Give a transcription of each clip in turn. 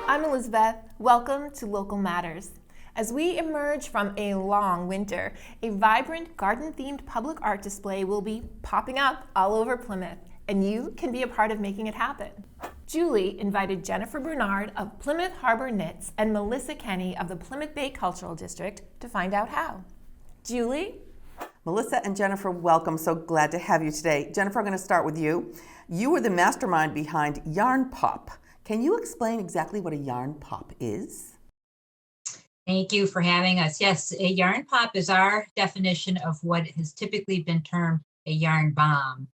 I'm Elizabeth. Welcome to Local Matters. As we emerge from a long winter, a vibrant garden-themed public art display will be popping up all over Plymouth, and you can be a part of making it happen. Julie invited Jennifer Bernard of Plymouth Harbor Knits and Melissa Kenney of the Plymouth Bay Cultural District to find out how. Julie? Melissa and Jennifer, welcome. So glad to have you today. Jennifer, I'm going to start with you. You were the mastermind behind Yarn Pop. Can you explain exactly what a yarn pop is? Thank you for having us. Yes, a yarn pop is our definition of what has typically been termed a yarn bomb.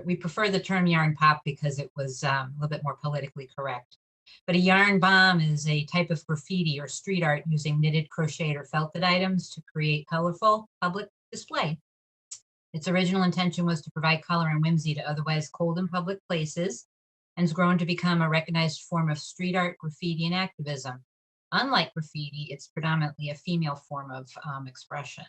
We prefer the term yarn pop because it was a little bit more politically correct. But a yarn bomb is a type of graffiti or street art using knitted, crocheted, or felted items to create colorful public display. Its original intention was to provide color and whimsy to otherwise cold and public places, and has grown to become a recognized form of street art, graffiti, and activism. Unlike graffiti, it's predominantly a female form of expression.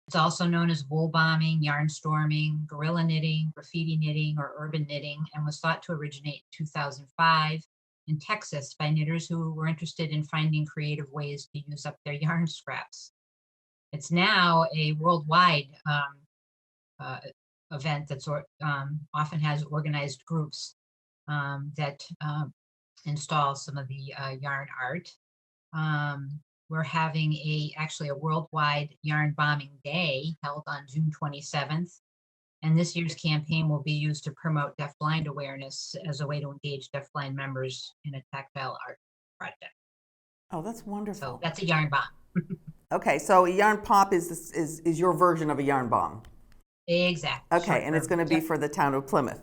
It's also known as wool bombing, yarn storming, guerrilla knitting, graffiti knitting, or urban knitting, and was thought to originate in 2005 in Texas by knitters who were interested in finding creative ways to use up their yarn scraps. It's now a worldwide event that's often has organized groups that install some of the yarn art. We're having actually a worldwide yarn bombing day held on June 27th. And this year's campaign will be used to promote deafblind awareness as a way to engage deafblind members in a tactile art project. Oh, that's wonderful. So that's a yarn bomb. Okay, so a yarn pop is your version of a yarn bomm. Exactly. Okay, and it's going to be for the town of Plymouth.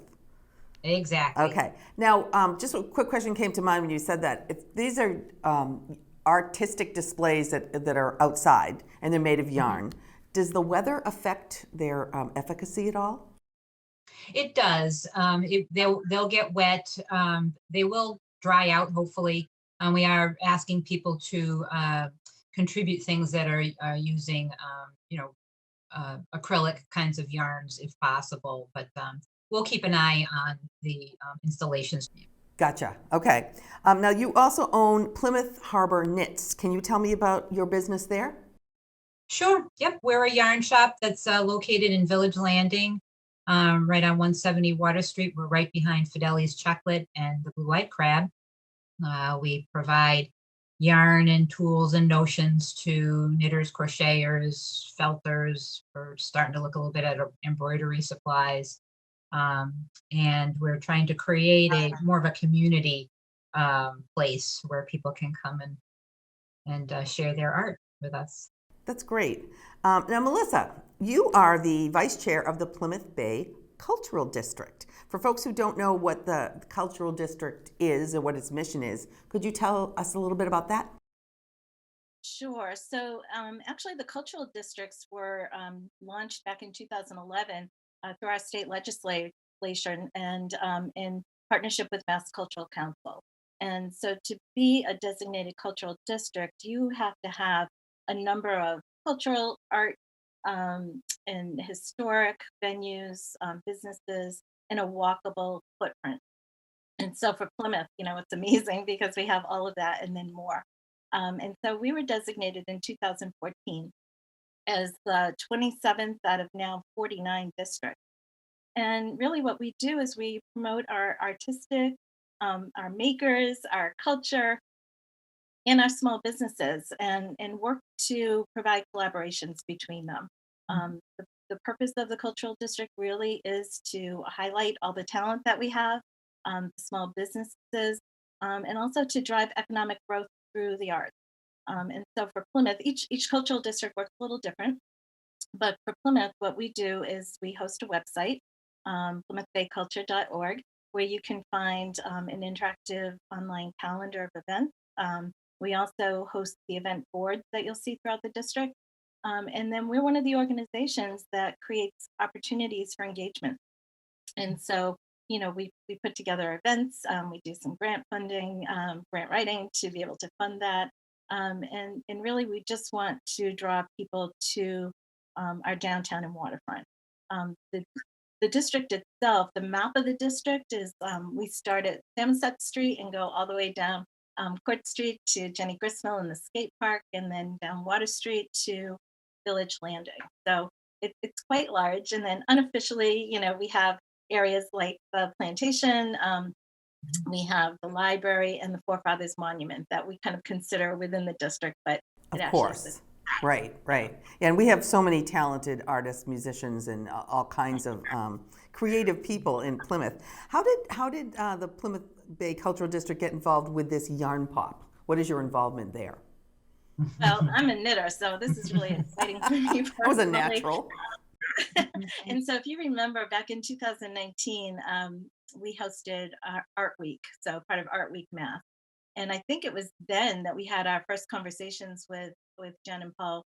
Exactly. Okay. Now, just a quick question came to mind when you said that. If these are artistic displays that are outside and they're made of yarn, does the weather affect their efficacy at all? It does. They'll get wet. They will dry out, hopefully. We are asking people to contribute things that are using, acrylic kinds of yarns if possible. But we'll keep an eye on the installations. Gotcha. Okay. Now, you also own Plymouth Harbor Knits. Can you tell me about your business there? Sure. Yep. We're a yarn shop that's located in Village Landing, right on 170 Water Street. We're right behind Fideli's Chocolate and the Blue White Crab. We provide yarn and tools and notions to knitters, crocheters, felters. We're starting to look a little bit at embroidery supplies. And we're trying to create more of a community place where people can come and share their art with us. That's great. Now, Melissa, you are the vice chair of the Plymouth Bay Cultural District. For folks who don't know what the Cultural District is or what its mission is, could you tell us a little bit about that? Sure. So actually, the cultural districts were launched back in 2011 through our state legislation and in partnership with Mass Cultural Council. And so to be a designated cultural district, you have to have a number of cultural art and historic venues, businesses, and a walkable footprint. And so for Plymouth, it's amazing because we have all of that and then more. And so we were designated in 2014 as the 27th out of now 49 districts. And really what we do is we promote our artistic, our makers, our culture, and our small businesses and work to provide collaborations between them. The purpose of the cultural district really is to highlight all the talent that we have, small businesses, and also to drive economic growth through the arts. And so for Plymouth, each cultural district works a little different. But for Plymouth, what we do is we host a website, plymouthbayculture.org, where you can find an interactive online calendar of events. We also host the event board that you'll see throughout the district. And then we're one of the organizations that creates opportunities for engagement. And so, we put together events, we do some grant funding, grant writing to be able to fund that. And really, we just want to draw people to our downtown and waterfront. The the district itself, the map of the district is we start at Samoset Street and go all the way down Court Street to Jenny Gristmill and the skate park, and then down Water Street to Village Landing. So it's quite large. And then unofficially, we have areas like the plantation. We have the library and the Forefathers Monument that we kind of consider within the district, but Of it actually course. is. Right, right. Yeah, and we have so many talented artists, musicians, and all kinds of creative people in Plymouth. How did the Plymouth Bay Cultural District get involved with this yarn pop? What is your involvement there? Well, I'm a knitter, so this is really exciting for me personally. That was a natural. And so if you remember back in 2019, we hosted our Art Week, so part of Art Week Math. And I think it was then that we had our first conversations with Jen and Paul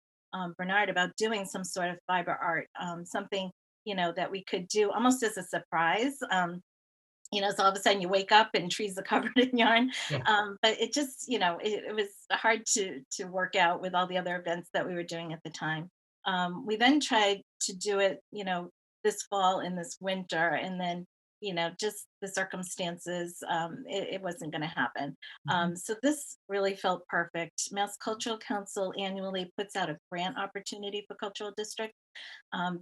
Bernard about doing some sort of fiber art, something, that we could do almost as a surprise. So all of a sudden you wake up and trees are covered in yarn. Yeah. But it just, it was hard to work out with all the other events that we were doing at the time. We then tried to do it, this fall and this winter, and then, just the circumstances, it wasn't going to happen. So this really felt perfect. Mass Cultural Council annually puts out a grant opportunity for cultural districts.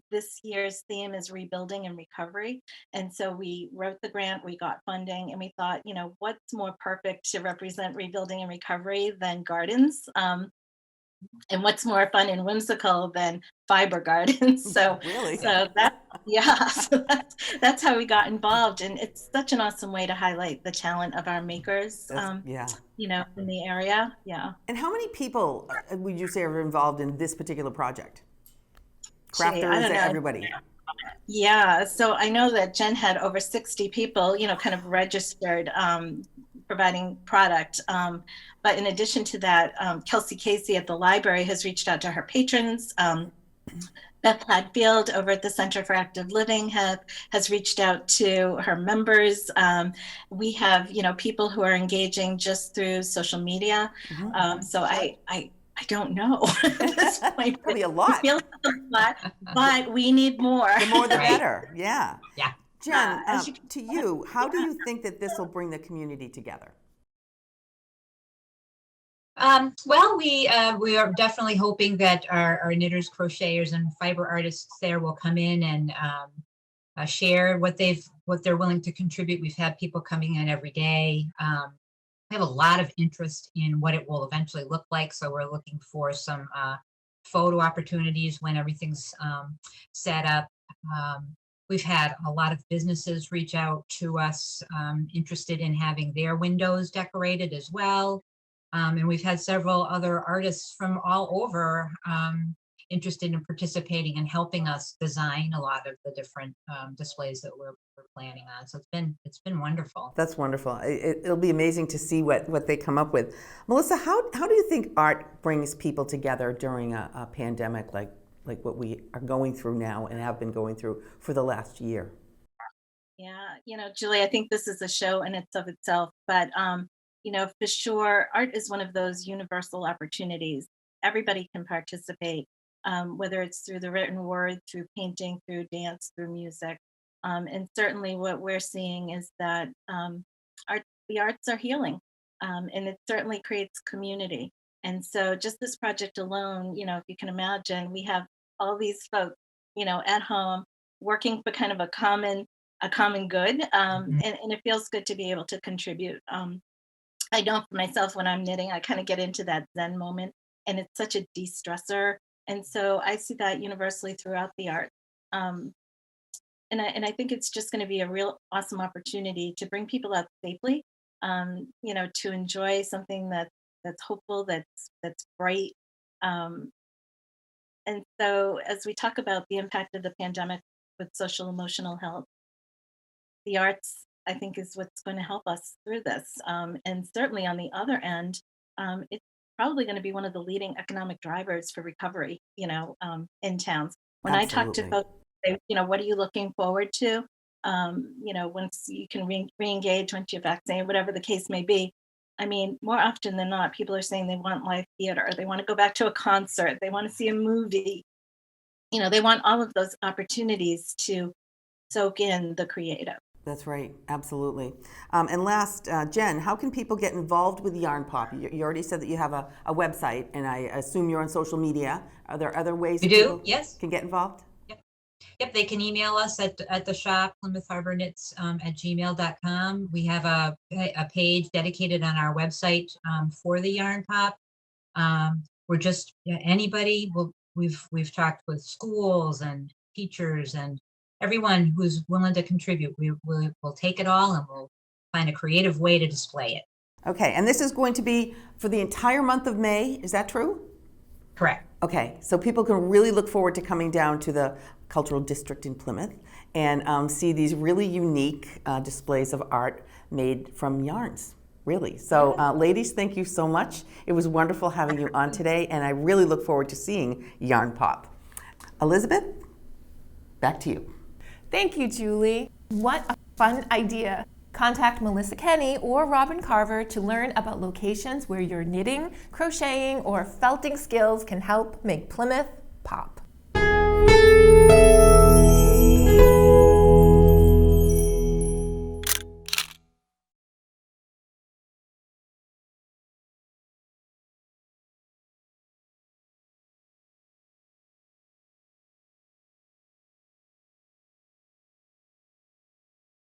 This year's theme is rebuilding and recovery. And so we wrote the grant, we got funding, and we thought, what's more perfect to represent rebuilding and recovery than gardens? And what's more fun and whimsical than fiber gardens? So, Really? so that, yeah, so that's how we got involved. And it's such an awesome way to highlight the talent of our makers, Yeah. in the area. Yeah. And how many people would you say are involved in this particular project? Gee, I Crafters, don't know. everybody. Yeah, so I know that Jen had over 60 people, kind of registered, providing product. But in addition to that, Kelsey Casey at the library has reached out to her patrons. Beth Hadfield over at the Center for Active Living has reached out to her members. We have, people who are engaging just through social media. So I don't know at this point. Probably a lot. It feels like a lot, but we need more. The more the Right. better. Yeah. Yeah. Jen, as you- to you, how do you think that this will bring the community together? Well, we are definitely hoping that our knitters, crocheters, and fiber artists there will come in and share what they're willing to contribute. We've had people coming in every day. We have a lot of interest in what it will eventually look like, so we're looking for some photo opportunities when everything's set up. We've had a lot of businesses reach out to us interested in having their windows decorated as well. And we've had several other artists from all over interested in participating and helping us design a lot of the different displays that we're planning on. So it's been wonderful. That's wonderful. It'll be amazing to see what they come up with. Melissa, how do you think art brings people together during a pandemic like what we are going through now and have been going through for the last year? Yeah, Julie, I think this is a show in itself, but for sure, art is one of those universal opportunities. Everybody can participate, whether it's through the written word, through painting, through dance, through music. And certainly what we're seeing is that the arts are healing, and it certainly creates community. And so just this project alone, if you can imagine, we have all these folks, at home working for kind of a common good. And it feels good to be able to contribute. I know for myself when I'm knitting, I kind of get into that Zen moment, and it's such a de-stressor. And so I see that universally throughout the art. And I think it's just going to be a real awesome opportunity to bring people out safely, to enjoy something that's hopeful, that's bright. And so as we talk about the impact of the pandemic with social emotional health, the arts, I think, is what's going to help us through this. And certainly on the other end, it's probably going to be one of the leading economic drivers for recovery, in towns. When I talk to Absolutely. folks, they, what are you looking forward to? Once you can re-engage, once you're vaccinated, whatever the case may be. I mean, more often than not, people are saying they want live theater, they want to go back to a concert, they want to see a movie. They want all of those opportunities to soak in the creative. That's right, absolutely. And last, Jen, how can people get involved with Yarn Pop? You already said that you have a website, and I assume you're on social media. Are there other ways We that do, people yes. can get involved? Yep, they can email us at the shop, plymouthharborknits@gmail.com. We have a page dedicated on our website for the Yarn Pop. We're just anybody. We've talked with schools and teachers and everyone who's willing to contribute. We'll take it all and we'll find a creative way to display it. Okay, and this is going to be for the entire month of May. Is that true? Correct. Okay, so people can really look forward to coming down to the Cultural District in Plymouth and see these really unique displays of art made from yarns, really. So ladies, thank you so much. It was wonderful having you on today, and I really look forward to seeing Yarn Pop. Elizabeth, back to you. Thank you, Julie. What a fun idea. Contact Melissa Kenney or Robin Carver to learn about locations where your knitting, crocheting, or felting skills can help make Plymouth pop.